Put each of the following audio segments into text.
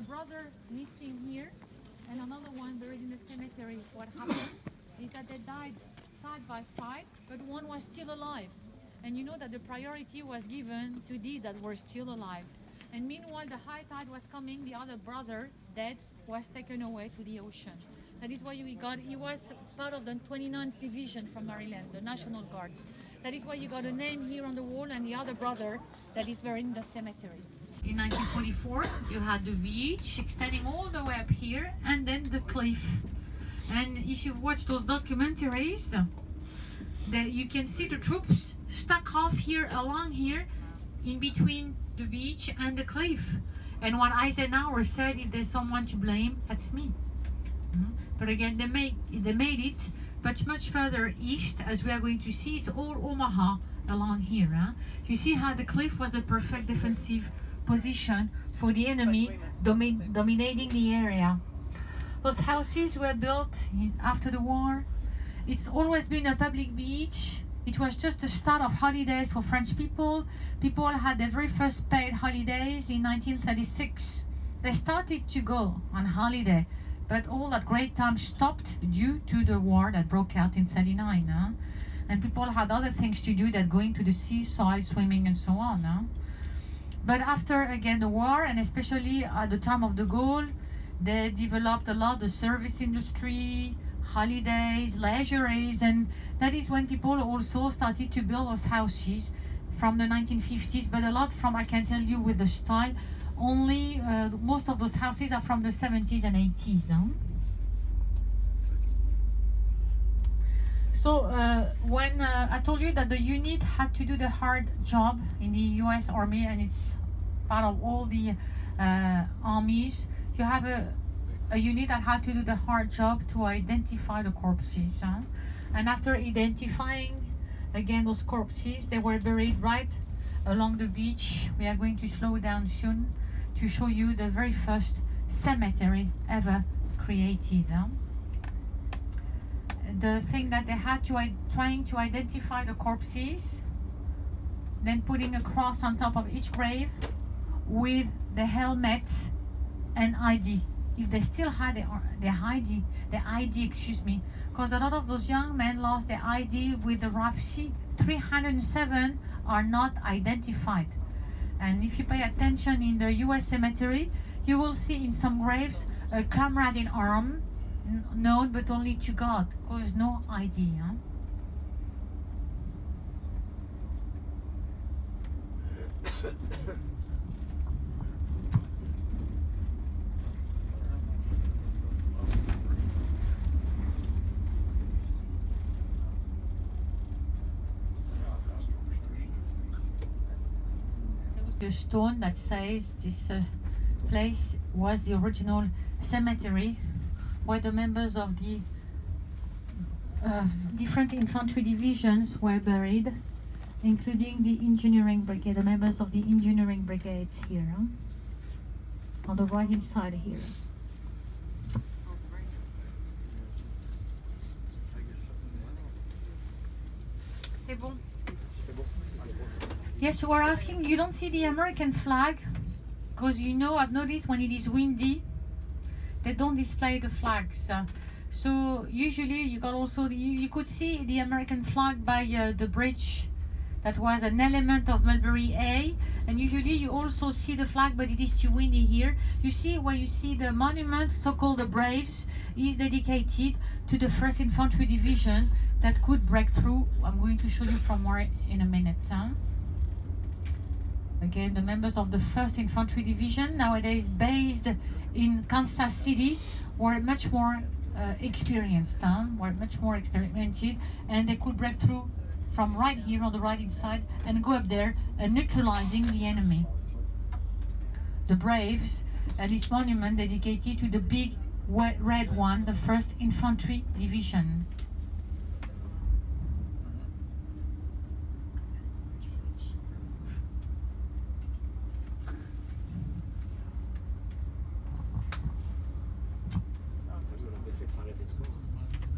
brother missing here and another one buried in the cemetery. What happened is that they died side by side, but one was still alive. And you know that the priority was given to these that were still alive. And meanwhile, the high tide was coming, the other brother, dead, was taken away to the ocean. That is why he was part of the 29th Division from Maryland, the National Guards. That is why you got a name here on the wall and the other brother that is buried in the cemetery. In 1944, you had the beach extending all the way up here and then the cliff. And if you've watched those documentaries, you can see the troops stuck off here, along here, in between the beach and the cliff. And what Eisenhower said, if there's someone to blame, that's me. But again, they made it much further east, as we are going to see. It's all Omaha along here. You see how the cliff was a perfect defensive position for the enemy dominating the area. Those houses were built after the war. It's always been a public beach. It was just the start of holidays for French people. People had their very first paid holidays in 1936. They started to go on holiday, but all that great time stopped due to the war that broke out in 1939. And people had other things to do than going to the seaside, swimming and so on. But after, again, the war, and especially at the time of de Gaulle, they developed a lot the service industry, holidays, leisures, and that is when people also started to build those houses from the 1950s, but a lot from, I can tell you with the style, only most of those houses are from the 70s and 80s. So when I told you that the unit had to do the hard job in the US Army, and it's part of all the armies, you have a unit that had to do the hard job to identify the corpses. And after identifying, again, those corpses, they were buried right along the beach. We are going to slow down soon to show you the very first cemetery ever created. The thing that they had to trying to identify the corpses, then putting a cross on top of each grave with the helmet and ID. If they still had their ID, excuse me, because a lot of those young men lost their ID with the RAFC. 307 are not identified. And if you pay attention in the US cemetery, you will see in some graves a comrade in arm, known but only to God, because no ID. A stone that says this place was the original cemetery where the members of the different infantry divisions were buried, including the engineering brigade, the members of the engineering brigades here, on the right hand side here. C'est bon. Yes, you were asking, you don't see the American flag, because you know, I've noticed when it is windy, they don't display the flags. So usually you got also, you could see the American flag by the bridge. That was an element of Mulberry A, and usually you also see the flag, but it is too windy here. You see where you see the monument, so-called the Braves, is dedicated to the 1st Infantry Division that could break through. I'm going to show you from where in a minute. Again, the members of the 1st Infantry Division, nowadays based in Kansas City, were much more experienced, were much more experimented, and they could break through from right here on the right hand side and go up there and neutralizing the enemy. The Braves, and this monument dedicated to the big red one, the 1st Infantry Division.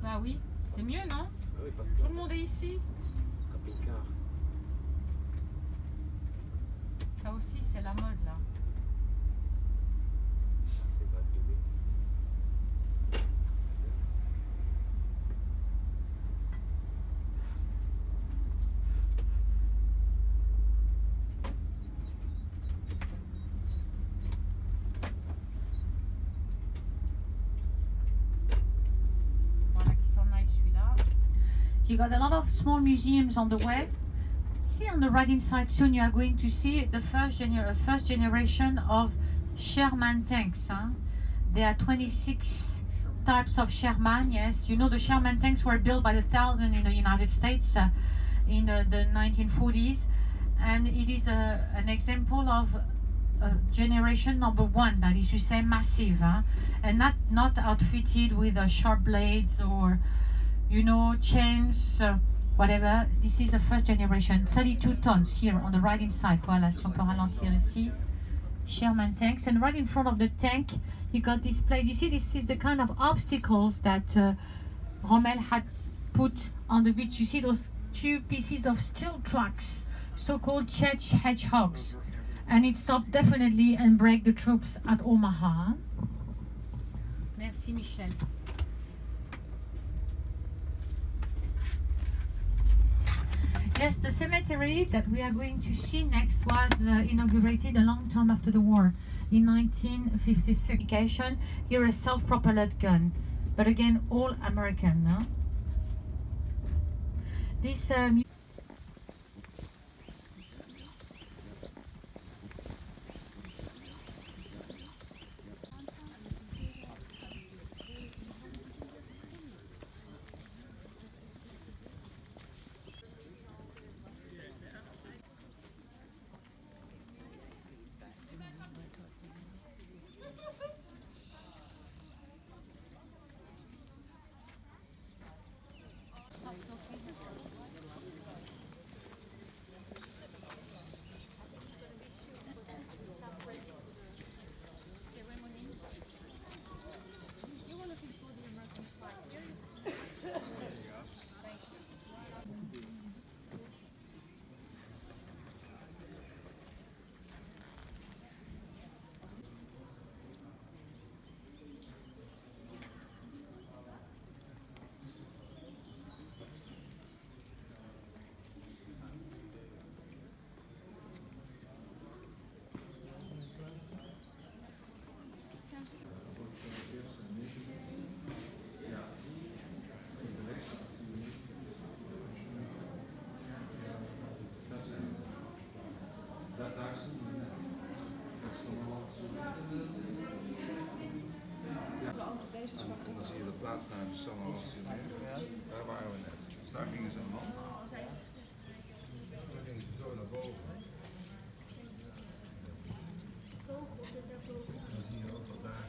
Bah oui, c'est mieux, non? Tout le monde est ici. Ça aussi, c'est la mode, là. pareil celui-là. You got a lot of small museums on the way. See on the right-hand side, soon you are going to see the first generation of Sherman tanks. Huh? There are 26 types of Sherman, yes. You know the Sherman tanks were built by the thousand in the United States in the 1940s. And it is an example of generation number one, that is to say massive, huh? And not outfitted with sharp blades or, you know, chains, whatever. This is the first generation, 32 tons here on the right hand side. Voilà, si on peut ralentir ici. Sherman tanks, and right in front of the tank you got this plate. You see, this is the kind of obstacles that Rommel had put on the beach. You see those two pieces of steel tracks, so-called Czech hedgehogs, and it stopped definitely and break the troops at Omaha. Merci Michel. Yes, the cemetery that we are going to see next was inaugurated a long time after the war, in 1956. Here a self-propelled gun, but again all American. No? This En dan zie je dat plaatsnaam Saint-Laurent-sur-Mer. Daar waren we net. Dus daar gingen ze aan land. Toen gingen ze zo naar boven. Dan zie je ook wat daar.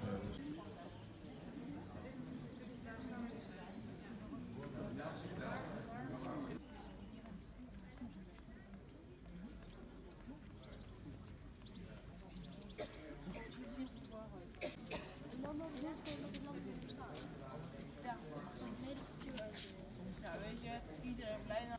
Ja, weet je, iedereen blij naar.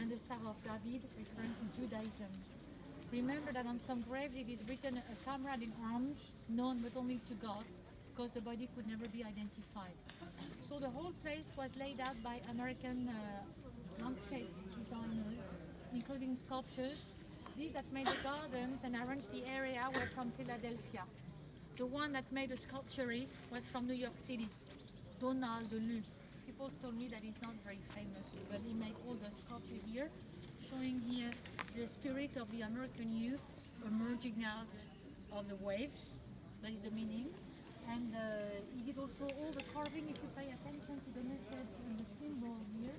and the Star of David, referring to Judaism. Remember that on some graves it is written a comrade in arms, known but only to God, because the body could never be identified. So the whole place was laid out by American landscape designers, including sculptures. These that made the gardens and arranged the area were from Philadelphia. The one that made the sculpture was from New York City, Donald Lu. People told me that he's not very famous, but he made all the sculpture here, showing here the spirit of the American youth emerging out of the waves. That is the meaning. And he did also all the carving. If you pay attention to the message and the symbol here,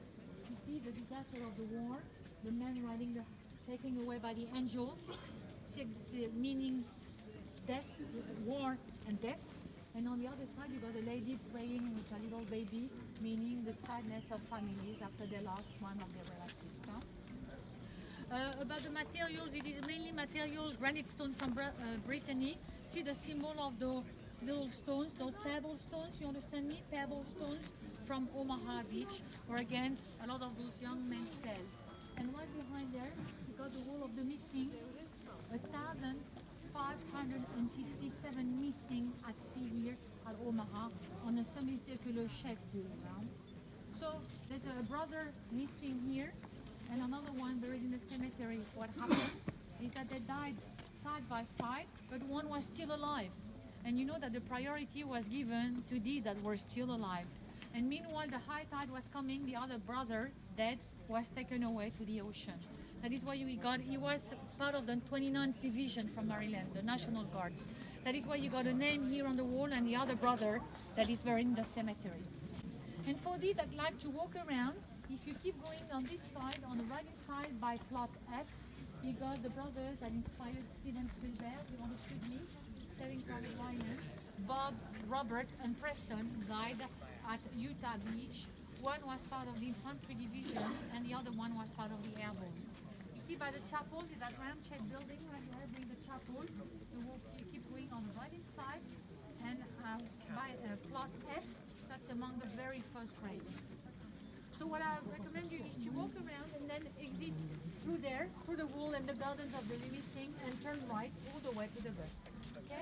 you see the disaster of the war, the man riding the taken away by the angel, meaning death, war and death. And on the other side you got a lady praying with a little baby, meaning the sadness of families after they lost one of their relatives. Huh? About the materials, it is mainly material granite stone from Brittany. See the symbol of the little stones, those pebble stones, you understand me? Pebble stones from Omaha Beach, where again a lot of those young men fell. And what's behind there? You got the wall of the missing, 1,557 missing at sea here at Omaha on a semicircular shape. So there's a brother missing here and another one buried in the cemetery. What happened is that they died side by side, but one was still alive. And you know that the priority was given to these that were still alive. And meanwhile, the high tide was coming, the other brother, dead, was taken away to the ocean. That is why he was part of the 29th Division from Maryland, the National Guards. That is why you got a name here on the wall and the other brother that is buried in the cemetery. And for these that like to walk around, if you keep going on this side, on the right side by plot F, you got the brothers that inspired Steven Spielberg, you understood me, Saving Private Ryan, Bob, Robert, and Preston died at Utah Beach. One was part of the infantry division and the other one was part of the airborne. You see by the chapel, is that round shed building right there, being the chapel. You keep going on the right side and by plot F, that's among the very first graves. So what I recommend you is to walk around and then exit through there, through the wall and the gardens of the Missing, and turn right all the way to the bus. Okay?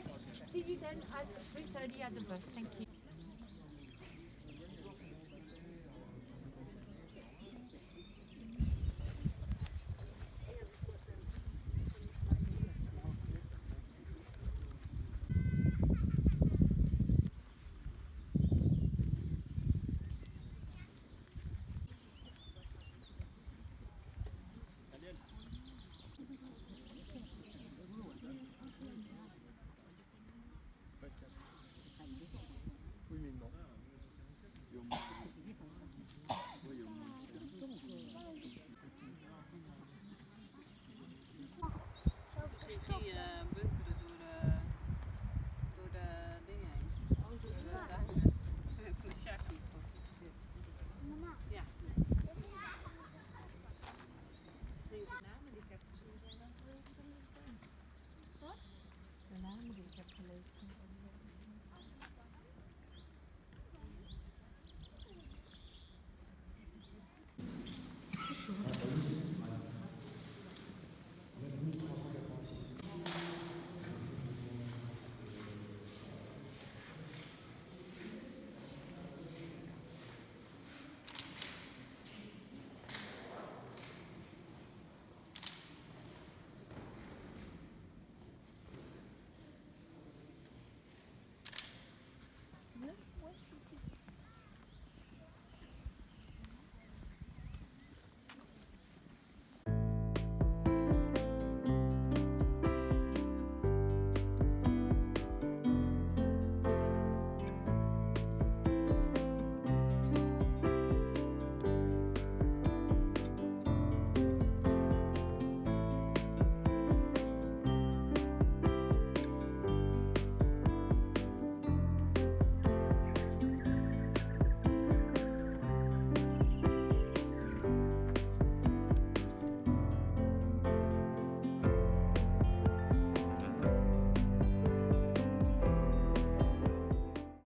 See you then at 3:30 at the bus. Thank you.